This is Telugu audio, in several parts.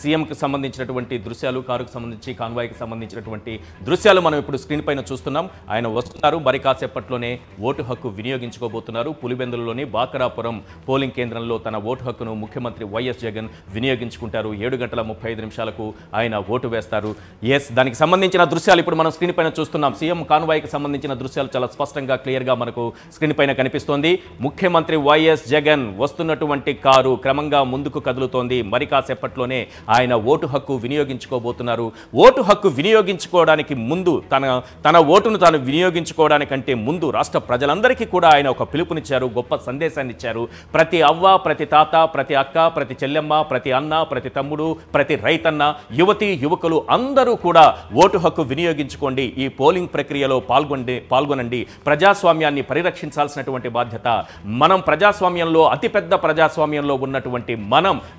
సీఎంకి సంబంధించినటువంటి దృశ్యాలు, కారుకు సంబంధించి కాన్వాయ్కి సంబంధించినటువంటి దృశ్యాలు మనం ఇప్పుడు స్క్రీన్ పైన చూస్తున్నాం. ఆయన వస్తున్నారు, మరి కాసేపట్లోనే ఓటు హక్కు వినియోగించుకోబోతున్నారు. పులివెందులలోని బాకరాపురం పోలింగ్ కేంద్రంలో తన ఓటు హక్కును ముఖ్యమంత్రి వైఎస్ జగన్ వినియోగించుకుంటారు. 7:35 ఆయన ఓటు వేస్తారు. దానికి సంబంధించిన దృశ్యాలు ఇప్పుడు మనం స్క్రీన్ పైన చూస్తున్నాం. సీఎం కాన్వాయ్కి సంబంధించిన దృశ్యాలు చాలా స్పష్టంగా క్లియర్గా మనకు స్క్రీన్ పైన కనిపిస్తోంది. ముఖ్యమంత్రి వైఎస్ జగన్ వస్తున్నటువంటి కారు క్రమంగా ముందుకు కదులుతోంది. మరి కాసేపట్లోనే ఆయన ఓటు హక్కు వినియోగించుకోబోతున్నారు. ఓటు హక్కు వినియోగించుకోవడానికి ముందు తన ఓటును తాను వినియోగించుకోవడానికంటే ముందు రాష్ట్ర ప్రజలందరికీ కూడా ఆయన ఒక పిలుపునిచ్చారు, గొప్ప సందేశాన్ని ఇచ్చారు. ప్రతి అవ్వ, ప్రతి తాత, ప్రతి అక్క, ప్రతి చెల్లెమ్మ, ప్రతి అన్న, ప్రతి తమ్ముడు, ప్రతి రైతన్న, యువతి యువకులు అందరూ కూడా ఓటు హక్కు వినియోగించుకోండి. ఈ పోలింగ్ ప్రక్రియలో పాల్గొనండి. ప్రజాస్వామ్యాన్ని పరిరక్షించాల్సినటువంటి బాధ్యత మనం. ప్రజాస్వామ్యంలో అతిపెద్ద ప్రజాస్వామ్యంలో ఉన్నటువంటి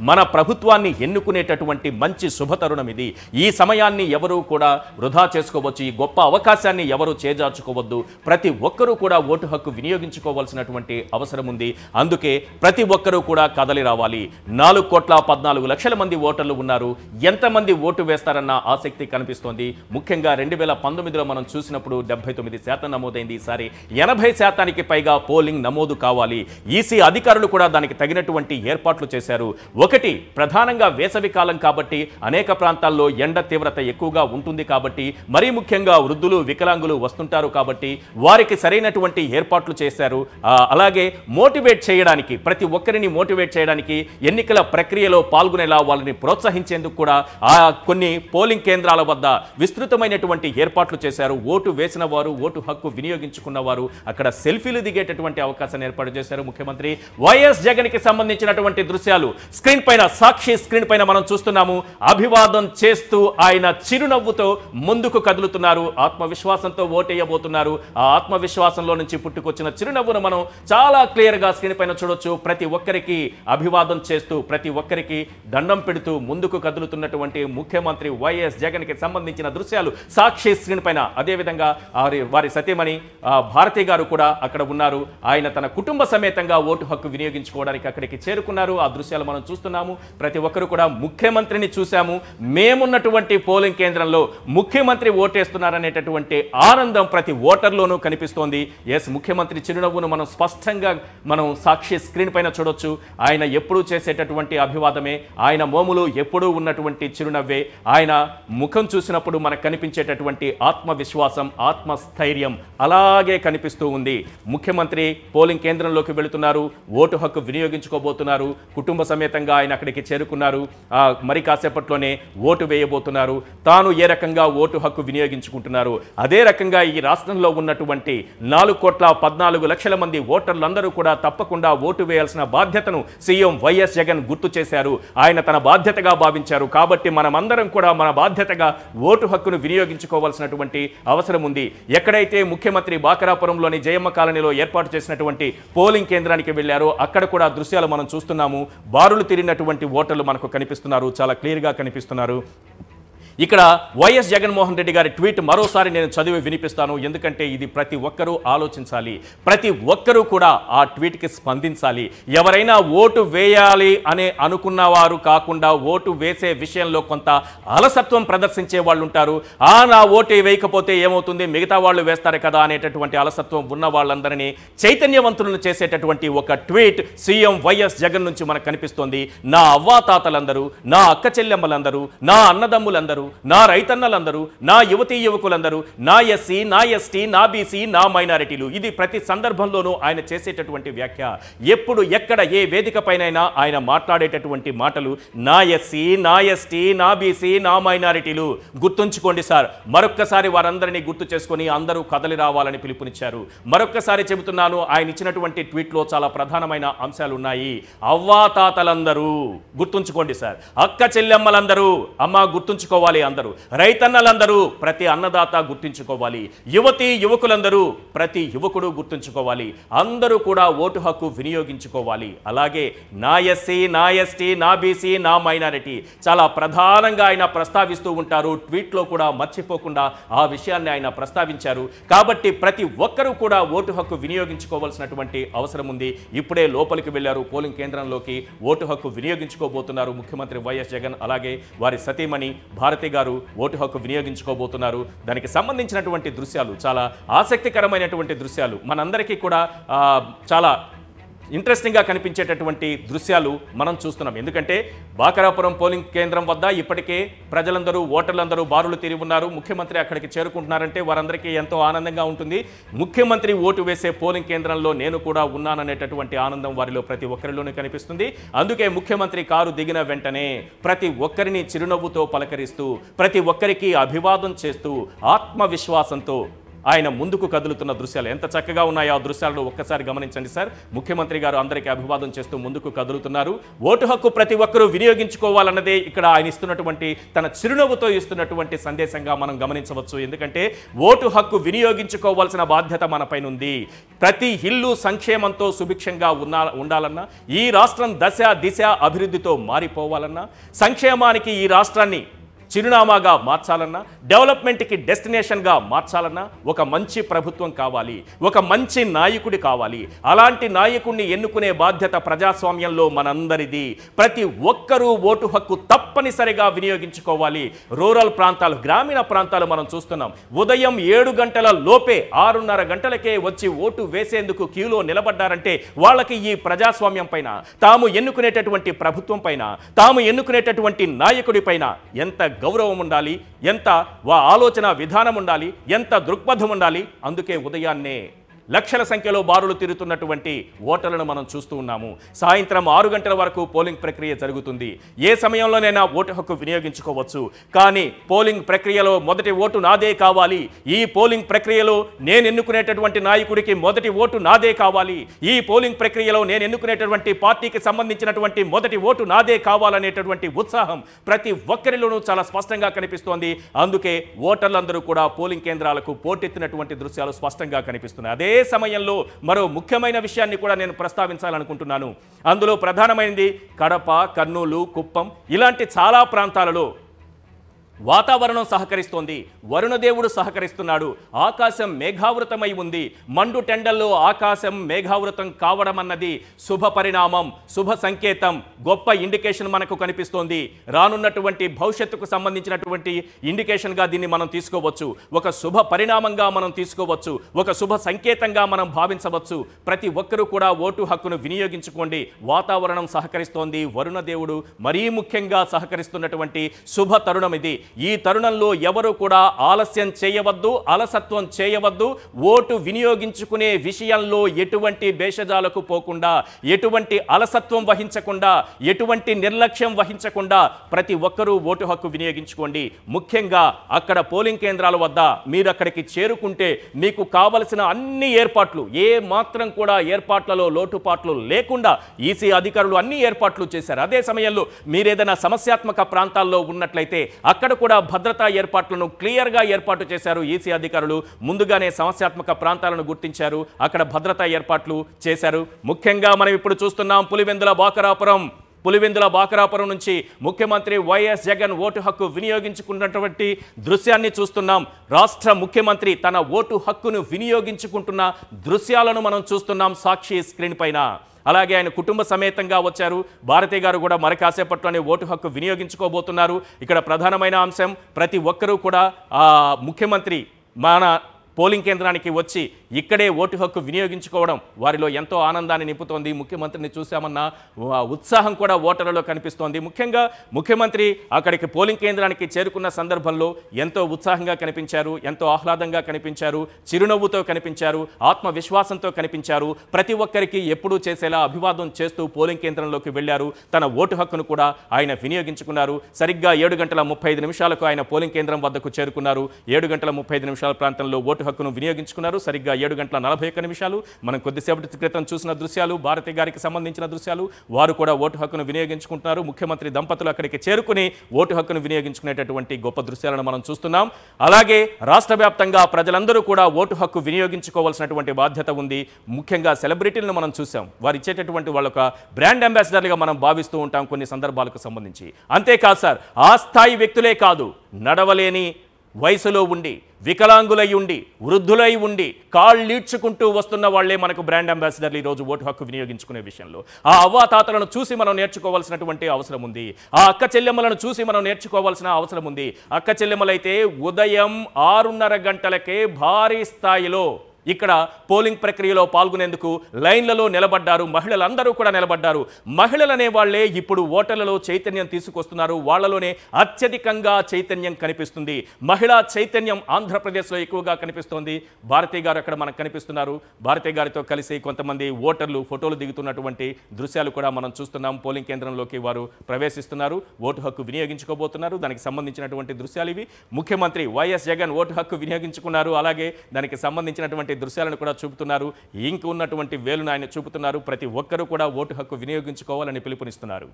మన ప్రభుత్వాన్ని ఎన్నుకునేటటువంటి మంచి శుభతరుణం ఇది. ఈ సమయాన్ని ఎవరు కూడా వృధా చేసుకోవచ్చు. ఈ గొప్ప అవకాశాన్ని ఎవరు చేజార్చుకోవద్దు. ప్రతి ఒక్కరూ కూడా ఓటు హక్కు వినియోగించుకోవాల్సినటువంటి అవసరం ఉంది. అందుకే ప్రతి ఒక్కరూ కూడా కదలి రావాలి. 4,14,00,000 మంది ఓటర్లు ఉన్నారు. ఎంతమంది ఓటు వేస్తారన్న ఆసక్తి కనిపిస్తోంది. ముఖ్యంగా 2019లో మనం చూసినప్పుడు 79% నమోదైంది. ఈసారి 80% పైగా పోలింగ్ నమోదు కావాలి. ఈసీ అధికారులు కూడా దానికి తగినటువంటి ఏర్పాట్లు చేశారు. ఒకటి, ప్రధానంగా వేసవి కాలం కాబట్టి అనేక ప్రాంతాల్లో ఎండ తీవ్రత ఎక్కువగా ఉంటుంది కాబట్టి, మరీ ముఖ్యంగా వృద్ధులు, వికలాంగులు వస్తుంటారు కాబట్టి వారికి సరైనటువంటి ఏర్పాట్లు చేశారు. అలాగే మోటివేట్ చేయడానికి, ప్రతి ఒక్కరిని మోటివేట్ చేయడానికి, ఎన్నికల ప్రక్రియలో పాల్గొనేలా వాళ్ళని ప్రోత్సహించేందుకు కూడా కొన్ని పోలింగ్ కేంద్రాల వద్ద విస్తృతమైనటువంటి ఏర్పాట్లు చేశారు. ఓటు వేసిన వారు, ఓటు హక్కు వినియోగించుకున్న వారు అక్కడ సెల్ఫీలు దిగేటటువంటి అవకాశాన్ని ఏర్పాటు చేశారు ముఖ్యమంత్రి వైఎస్ జగన్ కి సంబంధించినటువంటి దృశ్యాలు స్క్రీన్ పైన, సాక్షి స్క్రీన్ పైన మనం చూస్తున్నాము. అభివాదం చేస్తూ ఆయన చిరునవ్వుతో ముందుకు కదులుతున్నారు. ఆత్మవిశ్వాసంతో ఓటేయబోతున్నారు. ఆ ఆత్మవిశ్వాసంలో నుంచి పుట్టుకొచ్చిన చిరునవ్వును మనం చాలా క్లియర్ గా స్క్రీన్ పైన చూడొచ్చు. ప్రతి ఒక్కరికి అభివాదం చేస్తూ, ప్రతి ఒక్కరికి దండం పెడుతూ ముందుకు కదులుతున్నటువంటి ముఖ్యమంత్రి వైఎస్ జగన్ కి సంబంధించిన దృశ్యాలు సాక్షి స్క్రీన్ పైన. అదేవిధంగా వారి సతీమణి భారతి గారు కూడా అక్కడ ఉన్నారు. ఆయన తన కుటుంబ సమేతంగా ఓటు హక్కు వినియోగించుకోవడానికి అక్కడికి చేరుకున్నారు. ఆ దృశ్యాలు మనం చూస్తున్నాము. ప్రతి ఒక్కరు కూడా ముఖ్యమంత్రిని చూశాము. మేమున్నటువంటి పోలింగ్ కేంద్రంలో ముఖ్యమంత్రి ఓటేస్తున్నారనేటటువంటి ఆనందం ప్రతి ఓటర్లోనూ కనిపిస్తోంది. ముఖ్యమంత్రి చిరునవ్వును మనం స్పష్టంగా సాక్షి స్క్రీన్ పైన చూడొచ్చు. ఆయన ఎప్పుడూ చేసేటటువంటి అభివాదమే, ఆయన మోములు ఎప్పుడూ ఉన్నటువంటి చిరునవ్వే, ఆయన ముఖం చూసినప్పుడు మనకు కనిపించేటటువంటి ఆత్మవిశ్వాసం, ఆత్మస్థైర్యం అలాగే కనిపిస్తూ ఉంది. ముఖ్యమంత్రి పోలింగ్ కేంద్రంలోకి వెళుతున్నారు, ఓటు హక్కు వినియోగించుకోబోతున్నారు. కుటుంబ సమేతంగా ఆయన అక్కడికి చేరుకున్నారు. మరి కాసేపట్లోనే ఓటు వేయబోతున్నారు. తాను ఏ రకంగా ఓటు హక్కు వినియోగించుకుంటున్నారు, అదే రకంగా ఈ రాష్ట్రంలో ఉన్నటువంటి 4,14,00,000 మంది ఓటర్లందరూ కూడా తప్పకుండా ఓటు వేయాల్సిన బాధ్యతను సీఎం వైఎస్ జగన్ గుర్తు చేశారు. ఆయన తన బాధ్యతగా భావించారు. కాబట్టి మనమందరం కూడా మన బాధ్యతగా ఓటు హక్కును వినియోగించుకోవాల్సినటువంటి అవసరం ఉంది. ఎక్కడైతే ముఖ్యమంత్రి బాకరాపురంలోని జయమ్మ కాలనీలో ఏర్పాటు చేసినటువంటి పోలింగ్ కేంద్రానికి వెళ్లారో అక్కడ కూడా దృశ్యాలు మనం చూస్తున్నాము. బారులు తిరిగినటువంటి ఓటర్లు మనకు కనిపిస్తున్నారు, చాలా క్లియర్గా కనిపిస్తున్నారు. ఇక్కడ వైఎస్ జగన్మోహన్ రెడ్డి గారి ట్వీట్ మరోసారి నేను చదివి వినిపిస్తాను. ఎందుకంటే ఇది ప్రతి ఒక్కరూ ఆలోచించాలి. ప్రతి ఒక్కరూ కూడా ఆ ట్వీట్కి స్పందించాలి. ఎవరైనా ఓటు వేయాలి అనే అనుకున్నవారు కాకుండా ఓటు వేసే విషయంలో కొంత అలసత్వం ప్రదర్శించే వాళ్ళు ఉంటారు. నా ఓటు వేయకపోతే ఏమవుతుంది, మిగతా వాళ్ళు వేస్తారు కదా అనేటటువంటి అలసత్వం ఉన్న వాళ్ళందరినీ చైతన్యవంతులను చేసేటటువంటి ఒక ట్వీట్ సీఎం వైఎస్ జగన్ నుంచి మనకు కనిపిస్తోంది. నా అవ్వాతాతలందరూ, నా అక్క చెల్లెమ్మలందరూ, నా అన్నదమ్ములందరూ, నా రైతన్నలందరూ, నా యువతీ యువకులందరూ, నా ఎస్సీ, నా ఎస్టీ, నా బీసీ, నా మైనారిటీలు, ఇది ప్రతి సందర్భంలోనూ ఆయన చేసేటటువంటి వ్యాఖ్య. ఎప్పుడు ఎక్కడ ఏ వేదిక పైనైనా ఆయన మాట్లాడేటటువంటి మాటలు నా ఎస్సీ, నా ఎస్టీ, నా బీసీ, నా మైనారిటీలు. గుర్తుంచుకోండి సార్, మరొక్కసారి వారందరినీ గుర్తు చేసుకొని అందరూ కదలి రావాలని పిలుపునిచ్చారు. మరొక్కసారి చెబుతున్నాను, ఆయన ఇచ్చినటువంటి ట్వీట్లో చాలా ప్రధానమైన అంశాలు ఉన్నాయి. అవ్వాతాతలందరూ గుర్తుంచుకోండి సార్, అక్క చెల్లెమ్మలందరూ అమ్మ గుర్తుంచుకోవాలి. గుర్తుంచుకోవాలి. అందరూ రైతన్నలందరూ, ప్రతి అన్నదాత గుర్తుంచుకోవాలి. యువకులందరూ, ప్రతి యువకుడు గుర్తుంచుకోవాలి. అందరూ కూడా ఓటు హక్కు వినియోగించుకోవాలి. అలాగే నా ఎస్సీ, నా ఎస్టీ, నా బీసీ, నా మైనారిటీ చాలా ప్రధానంగా ఆయన ప్రస్తావిస్తూ ఉంటారు. ట్వీట్లో కూడా మర్చిపోకుండా ఆ విషయాన్ని ఆయన ప్రస్తావించారు. కాబట్టి ప్రతి ఒక్కరూ కూడా ఓటు హక్కు వినియోగించుకోవాల్సినటువంటి అవసరం ఉంది. ఇప్పుడే లోపలికి వెళ్లారు, పోలింగ్ కేంద్రంలోకి ఓటు హక్కు వినియోగించుకోబోతున్నారు ముఖ్యమంత్రి వైఎస్ జగన్, అలాగే వారి సతీమణి భారతి గారు ఓటు హక్కు వినియోగించుకోబోతున్నారు. దానికి సంబంధించినటువంటి దృశ్యాలు చాలా ఆసక్తికరమైనటువంటి దృశ్యాలు, మనందరికీ కూడా చాలా ఇంట్రెస్టింగ్గా కనిపించేటటువంటి దృశ్యాలు మనం చూస్తున్నాం. ఎందుకంటే బాకరాపురం పోలింగ్ కేంద్రం వద్ద ఇప్పటికే ప్రజలందరూ, ఓటర్లందరూ బారులు తీరి ఉన్నారు. ముఖ్యమంత్రి అక్కడికి చేరుకుంటున్నారంటే వారందరికీ ఎంతో ఆనందంగా ఉంటుంది. ముఖ్యమంత్రి ఓటు వేసే పోలింగ్ కేంద్రంలో నేను కూడా ఉన్నాననేటటువంటి ఆనందం వారిలో ప్రతి ఒక్కరిలోనే కనిపిస్తుంది. అందుకే ముఖ్యమంత్రి కారు దిగిన వెంటనే ప్రతి ఒక్కరిని చిరునవ్వుతో పలకరిస్తూ, ప్రతి ఒక్కరికి అభివాదం చేస్తూ, ఆత్మవిశ్వాసంతో ఆయన ముందుకు కదులుతున్న దృశ్యాలు ఎంత చక్కగా ఉన్నాయో ఆ దృశ్యాలను ఒక్కసారి గమనించండి సార్. ముఖ్యమంత్రి గారు అందరికీ అభివాదం చేస్తూ ముందుకు కదులుతున్నారు. ఓటు హక్కు ప్రతి ఒక్కరూ వినియోగించుకోవాలన్నదే ఇక్కడ ఆయన ఇస్తున్నటువంటి, తన చిరునవ్వుతో ఇస్తున్నటువంటి సందేశంగా మనం గమనించవచ్చు. ఎందుకంటే ఓటు హక్కు వినియోగించుకోవాల్సిన బాధ్యత మనపైన ఉంది. ప్రతి ఇల్లు సంక్షేమంతో సుభిక్షంగా ఉండాలన్నా, ఈ రాష్ట్రం దశ దిశ అభివృద్ధితో మారిపోవాలన్నా, సంక్షేమానికి ఈ రాష్ట్రాన్ని చిరునామాగా మార్చాలన్నా, డెవలప్మెంట్కి డెస్టినేషన్గా మార్చాలన్నా ఒక మంచి ప్రభుత్వం కావాలి, ఒక మంచి నాయకుడి కావాలి. అలాంటి నాయకుడిని ఎన్నుకునే బాధ్యత ప్రజాస్వామ్యంలో మనందరిది. ప్రతి ఒక్కరూ ఓటు హక్కు తప్పనిసరిగా వినియోగించుకోవాలి. రూరల్ ప్రాంతాలు, గ్రామీణ ప్రాంతాలు మనం చూస్తున్నాం. ఉదయం 7 గంటల లోపే 6:30 గంటలకే వచ్చి ఓటు వేసేందుకు క్యూలో నిలబడ్డారంటే వాళ్ళకి ఈ ప్రజాస్వామ్యం పైన, తాము ఎన్నుకునేటటువంటి ప్రభుత్వం పైన, తాము ఎన్నుకునేటటువంటి నాయకుడి పైన ఎంత గౌరవం ఉండాలి, ఎంత ఆలోచన విధానం ఉండాలి, ఎంత దృక్పథం ఉండాలి. అందుకే ఉదయాన్నే లక్షల సంఖ్యలో బారులు తిరుగుతున్నటువంటి ఓటర్లను మనం చూస్తూ ఉన్నాము. సాయంత్రం 6 గంటల వరకు పోలింగ్ ప్రక్రియ జరుగుతుంది. ఏ సమయంలోనైనా ఓటు హక్కు వినియోగించుకోవచ్చు. కానీ పోలింగ్ ప్రక్రియలో మొదటి ఓటు నాదే కావాలి, ఈ పోలింగ్ ప్రక్రియలో నేను ఎన్నుకునేటటువంటి నాయకుడికి మొదటి ఓటు నాదే కావాలి, ఈ పోలింగ్ ప్రక్రియలో నేను ఎన్నుకునేటటువంటి పార్టీకి సంబంధించినటువంటి మొదటి ఓటు నాదే కావాలనేటటువంటి ఉత్సాహం ప్రతి ఒక్కరిలోనూ చాలా స్పష్టంగా కనిపిస్తోంది. అందుకే ఓటర్లందరూ కూడా పోలింగ్ కేంద్రాలకు పోటెత్తినటువంటి దృశ్యాలు స్పష్టంగా కనిపిస్తున్నాయి. అదే సమయంలో మరో ముఖ్యమైన విషయాన్ని కూడా నేను ప్రస్తావించాలనుకుంటున్నాను. అందులో ప్రధానమైనది కడప, కర్నూలు, కుప్పం ఇలాంటి చాలా ప్రాంతాలలో వాతావరణం సహకరిస్తోంది, వరుణదేవుడు సహకరిస్తున్నాడు. ఆకాశం మేఘావృతమై ఉంది. మండు టెండల్లో ఆకాశం మేఘావృతం కావడం అన్నది శుభ పరిణామం, శుభ సంకేతం, గొప్ప ఇండికేషన్ మనకు కనిపిస్తోంది. రానున్నటువంటి భవిష్యత్తుకు సంబంధించినటువంటి ఇండికేషన్గా దీన్ని మనం తీసుకోవచ్చు, ఒక శుభ పరిణామంగా మనం తీసుకోవచ్చు, ఒక శుభ సంకేతంగా మనం భావించవచ్చు. ప్రతి ఒక్కరూ కూడా ఓటు హక్కును వినియోగించుకోండి. వాతావరణం సహకరిస్తోంది, వరుణదేవుడు మరీ ముఖ్యంగా సహకరిస్తున్నటువంటి శుభ తరుణం ఇది. ఈ తరుణంలో ఎవరు కూడా ఆలస్యం చేయవద్దు, అలసత్వం చేయవద్దు. ఓటు వినియోగించుకునే విషయంలో ఎటువంటి భేషజాలకు పోకుండా, ఎటువంటి అలసత్వం వహించకుండా, ఎటువంటి నిర్లక్ష్యం వహించకుండా ప్రతి ఒక్కరూ ఓటు హక్కు వినియోగించుకోండి. ముఖ్యంగా అక్కడ పోలింగ్ కేంద్రాల వద్ద మీరు అక్కడికి చేరుకుంటే మీకు కావలసిన అన్ని ఏర్పాట్లు, ఏ మాత్రం కూడా ఏర్పాట్లలో లోటుపాట్లు లేకుండా ఈసీ అధికారులు అన్ని ఏర్పాట్లు చేశారు. అదే సమయంలో మీరేదైనా సమస్యాత్మక ప్రాంతాల్లో ఉన్నట్లయితే అక్కడ కూడా భద్రతా ఏర్పాట్లను క్లియర్గా ఏర్పాటు చేశారు ఈసీ అధికారులు. ముందుగానే సమస్యాత్మక ప్రాంతాలను గుర్తించారు, అక్కడ భద్రతా ఏర్పాట్లు చేశారు. ముఖ్యంగా మనం ఇప్పుడు చూస్తున్నాం పులివెందుల బాకరాపురం నుంచి ముఖ్యమంత్రి వైఎస్ జగన్ ఓటు హక్కు వినియోగించుకున్నటువంటి దృశ్యాన్ని చూస్తున్నాం. రాష్ట్ర ముఖ్యమంత్రి తన ఓటు హక్కును వినియోగించుకుంటున్న దృశ్యాలను మనం చూస్తున్నాం సాక్షి స్క్రీన్ పైన. అలాగే ఆయన కుటుంబ సమేతంగా వచ్చారు. భారతి గారు కూడా మరి కాసేపట్లోనే ఓటు హక్కు వినియోగించుకోబోతున్నారు. ఇక్కడ ప్రధానమైన అంశం ప్రతి ఒక్కరూ కూడా ముఖ్యమంత్రి మన పోలింగ్ కేంద్రానికి వచ్చి ఇక్కడే ఓటు హక్కు వినియోగించుకోవడం వారిలో ఎంతో ఆనందాన్ని నింపుతోంది. ముఖ్యమంత్రిని చూసామన్న ఉత్సాహం కూడా ఓటర్లలో కనిపిస్తోంది. ముఖ్యంగా ముఖ్యమంత్రి అక్కడికి పోలింగ్ కేంద్రానికి చేరుకున్న సందర్భంలో ఎంతో ఉత్సాహంగా కనిపించారు, ఎంతో ఆహ్లాదంగా కనిపించారు, చిరునవ్వుతో కనిపించారు, ఆత్మవిశ్వాసంతో కనిపించారు. ప్రతి ఒక్కరికి ఎప్పుడూ చేసేలా అభివాదం చేస్తూ పోలింగ్ కేంద్రంలోకి వెళ్లారు. తన ఓటు హక్కును కూడా ఆయన వినియోగించుకున్నారు. సరిగ్గా 7:35 ఆయన పోలింగ్ కేంద్రం వద్దకు చేరుకున్నారు. 7:35 ప్రాంతంలో ఓటు హక్కును వినియోగించుకున్నారు. సరిగ్గా 7:41 మనం కొద్దిసేపటి క్రితం చూసిన దృశ్యాలు, భారతి గారికి సంబంధించిన దృశ్యాలు. వారు కూడా ఓటు హక్కును వినియోగించుకుంటున్నారు. ముఖ్యమంత్రి దంపతులు అక్కడికి చేరుకుని ఓటు హక్కును వినియోగించుకునేటటువంటి గొప్ప దృశ్యాలను మనం చూస్తున్నాం. అలాగే రాష్ట్ర వ్యాప్తంగా ప్రజలందరూ కూడా ఓటు హక్కు వినియోగించుకోవాల్సినటువంటి బాధ్యత ఉంది. ముఖ్యంగా సెలబ్రిటీలను మనం చూసాం. వారు ఇచ్చేటటువంటి వాళ్ళొక బ్రాండ్ అంబాసిడర్లుగా మనం భావిస్తూ ఉంటాం కొన్ని సందర్భాలకు సంబంధించి. అంతేకాదు సార్, ఆ స్థాయి వ్యక్తులే కాదు, నడవలేని వయసులో ఉండి, వికలాంగులై ఉండి, వృద్ధులై ఉండి, కాళ్ళీడ్చుకుంటూ వస్తున్న వాళ్లే మనకు బ్రాండ్ అంబాసిడర్లు ఈరోజు ఓటు హక్కు వినియోగించుకునే విషయంలో. ఆ అవ్వాతాతలను చూసి మనం నేర్చుకోవాల్సినటువంటి అవసరం ఉంది. ఆ అక్క చెల్లెమ్మలను చూసి మనం నేర్చుకోవాల్సిన అవసరం ఉంది. అక్క చెల్లెమ్మలైతే ఉదయం 6:30 గంటలకే భారీ స్థాయిలో ఇక్కడ పోలింగ్ ప్రక్రియలో పాల్గొనేందుకు లైన్లలో నిలబడ్డారు. మహిళలందరూ కూడా నిలబడ్డారు. మహిళలనే వాళ్లే ఇప్పుడు ఓటర్లలో చైతన్యం తీసుకొస్తున్నారు. వాళ్లలోనే అత్యధికంగా చైతన్యం కనిపిస్తుంది. మహిళా చైతన్యం ఆంధ్రప్రదేశ్లో ఎక్కువగా కనిపిస్తోంది. భారతి గారు అక్కడ మనకు కనిపిస్తున్నారు. భారతి గారితో కలిసి కొంతమంది ఓటర్లు ఫోటోలు దిగుతున్నటువంటి దృశ్యాలు కూడా మనం చూస్తున్నాం. పోలింగ్ కేంద్రంలోకి వారు ప్రవేశిస్తున్నారు, ఓటు హక్కు వినియోగించుకోబోతున్నారు. దానికి సంబంధించినటువంటి దృశ్యాలు ఇవి. ముఖ్యమంత్రి వైఎస్ జగన్ ఓటు హక్కు వినియోగించుకున్నారు. అలాగే దానికి సంబంధించినటువంటి దృశ్యాలను కూడా చూపుతున్నారు. ఇంక ఉన్నటువంటి వేలును ఆయన చూపుతున్నారు. ప్రతి ఒక్కరూ కూడా ఓటు హక్కు వినియోగించుకోవాలని పిలుపునిస్తున్నారు.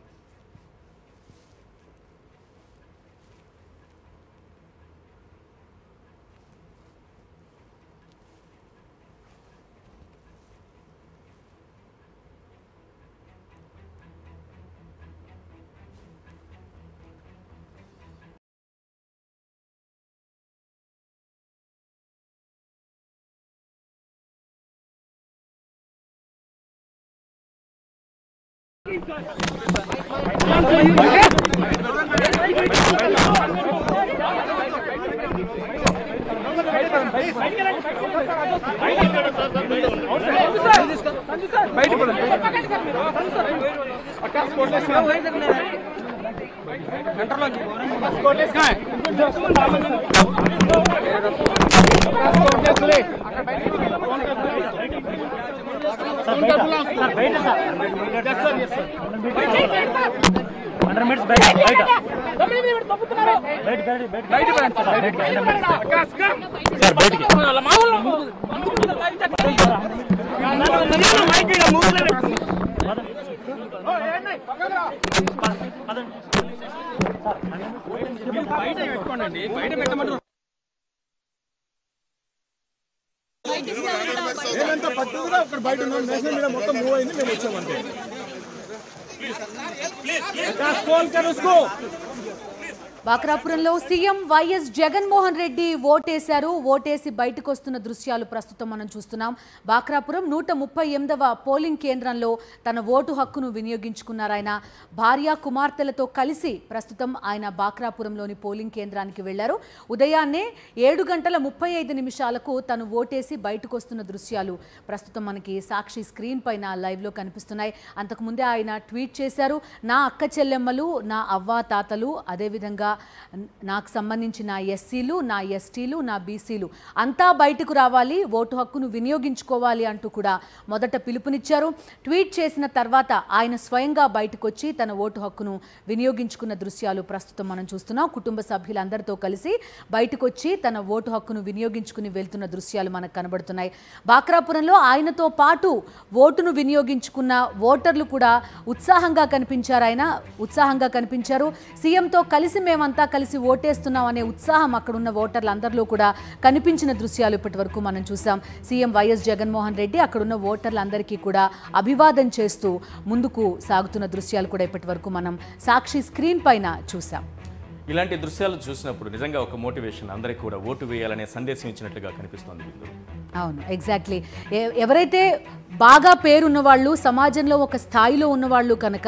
మొత్తం మూవ్ అయింది. మేము వచ్చామంటే బాక్రాపురంలో సీఎం వైఎస్ జగన్మోహన్ రెడ్డి ఓటేశారు. ఓటేసి బయటకు వస్తున్న దృశ్యాలు ప్రస్తుతం మనం చూస్తున్నాం. బాక్రాపురం 138వ పోలింగ్ కేంద్రంలో తన ఓటు హక్కును వినియోగించుకున్నారు. ఆయన భార్య కుమార్తెలతో కలిసి ప్రస్తుతం ఆయన బాక్రాపురంలోని పోలింగ్ కేంద్రానికి వెళ్లారు. ఉదయాన్నే 7:35 తను ఓటేసి బయటకు వస్తున్న దృశ్యాలు ప్రస్తుతం మనకి సాక్షి స్క్రీన్ పైన లైవ్లో కనిపిస్తున్నాయి. అంతకుముందే ఆయన ట్వీట్ చేశారు, నా అక్క చెల్లెమ్మలు, నా అవ్వా తాతలు, అదేవిధంగా నాకు సంబంధించిన ఎస్సీలు, నా ఎస్టీలు, నా బీసీలు అంతా బయటకు రావాలి, ఓటు హక్కును వినియోగించుకోవాలి అంటూ కూడా మొదట పిలుపునిచ్చారు. ట్వీట్ చేసిన తర్వాత ఆయన స్వయంగా బయటకు వచ్చి తన ఓటు హక్కును వినియోగించుకున్న దృశ్యాలు ప్రస్తుతం మనం చూస్తున్నాం. కుటుంబ సభ్యులందరితో కలిసి బయటకు వచ్చి తన ఓటు హక్కును వినియోగించుకుని వెళ్తున్న దృశ్యాలు మనకు కనబడుతున్నాయి. బాక్రాపురంలో ఆయనతో పాటు ఓటును వినియోగించుకున్న ఓటర్లు కూడా ఉత్సాహంగా కనిపించారు. ఆయన ఉత్సాహంగా కనిపించారు. సీఎంతో కలిసి మేమంతా కలిసి ఓటేస్తున్నాం అనే ఉత్సాహం అక్కడ ఉన్న ఓటర్లందరిలో కూడా కనిపించిన దృశ్యాలు ఇప్పటి వరకు మనం చూసాం. సీఎం వైఎస్ జగన్మోహన్ రెడ్డి అక్కడున్న ఓటర్లందరికీ కూడా అభివాదం చేస్తూ ముందుకు సాగుతున్న దృశ్యాలు కూడా ఇప్పటి వరకు మనం సాక్షి స్క్రీన్ పైన చూసాం. ఇలాంటి దృశ్యాలు చూసినప్పుడు నిజంగా ఒక మోటివేషన్, అందరికీ కూడా ఓటు వేయాలనే సందేశం ఇచ్చినట్లుగా కనిపిస్తోంది. అవును, ఎగ్జాక్ట్లీ. ఎవరైతే బాగా పేరున్న వాళ్ళు, సమాజంలో ఒక స్థాయిలో ఉన్నవాళ్ళు కనుక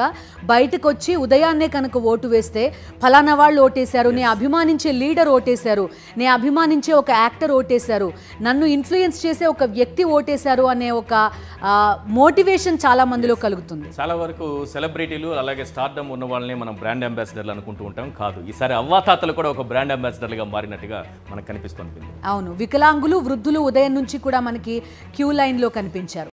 బయటకు వచ్చి ఉదయాన్నే కనుక ఓటు వేస్తే ఫలానా వాళ్ళు ఓటేశారు, నేను అభిమానించే లీడర్ ఓటేశారు, నేను అభిమానించే ఒక యాక్టర్ ఓటేశారు, నన్ను ఇన్ఫ్లుయెన్స్ చేసే ఒక వ్యక్తి ఓటేశారు అనే ఒక మోటివేషన్ చాలా మందిలో కలుగుతుంది. చాలా వరకు సెలబ్రిటీలు అలాగే స్టార్డమ్ ఉన్న వాళ్ళని మనం బ్రాండ్ అంబాసిడర్లు అనుకుంటూ ఉంటాం. కాదు, ఈసారి అవ్వాతాతలు కూడా ఒక బ్రాండ్ అంబాసిడర్లుగా మారినట్టుగా మనకు కనిపిస్తుంది. అవును, వికలాంగులు, వృద్ధులు ఉదయం నుంచి కూడా మనకి క్యూ లైన్లో కనిపించారు.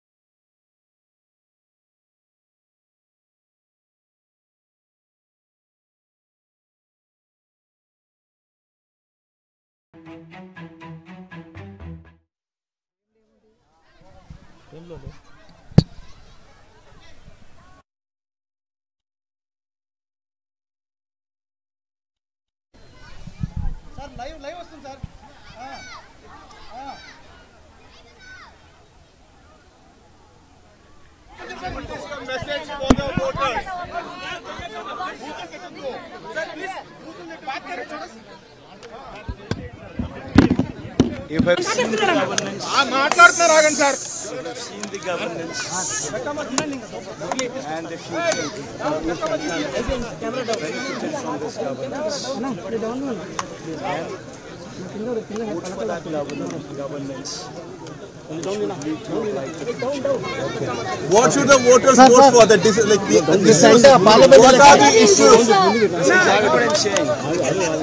సార్ లైవ్ వస్తుంది sir. Message for the voters. Sir, please. बात करें थोड़ा सा. If I've seen the governance, మాట్లాడుతున్నారు ఆగండి sir. If I've seen the governance and the future benefited from this governance, and vote for that governance. What should the voters vote for? What are the issues? This is what I'm saying.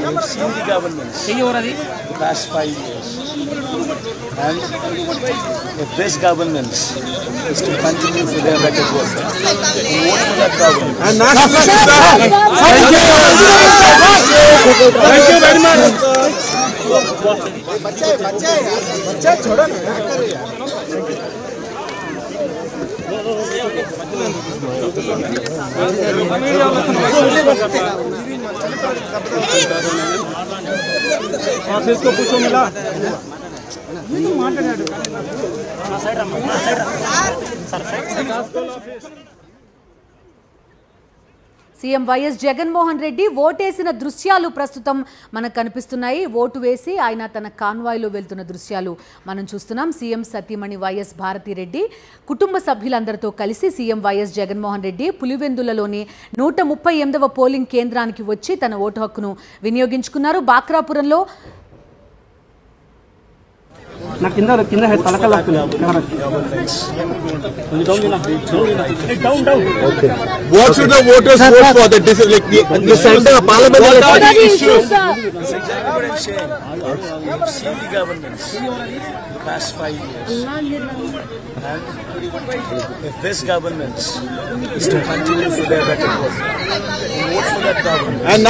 We've seen the governance the past 5 years, and if this governance is to continue for their better work, vote for that government. And thank you very much. बच्चा छोड़ो ना. ऑफिस को पूछो मिला. సీఎం వైఎస్ జగన్మోహన్ రెడ్డి ఓటేసిన దృశ్యాలు ప్రస్తుతం మనకు కనిపిస్తున్నాయి. ఓటు వేసి ఆయన తన కాన్వాయ్లో వెళ్తున్న దృశ్యాలు మనం చూస్తున్నాం. సీఎం సతీమణి వైఎస్ భారతిరెడ్డి కుటుంబ సభ్యులందరితో కలిసి సీఎం వైఎస్ జగన్మోహన్ రెడ్డి పులివెందులలోని 138వ పోలింగ్ కేంద్రానికి వచ్చి తన ఓటు హక్కును వినియోగించుకున్నారు. బాక్రాపురంలో నా కింద తలకల What should the voters vote for? The center parliament issues. That's exactly what I'm saying. We've seen the governance the past 5 years, and if this governance is to continue for their better work, vote for that government. And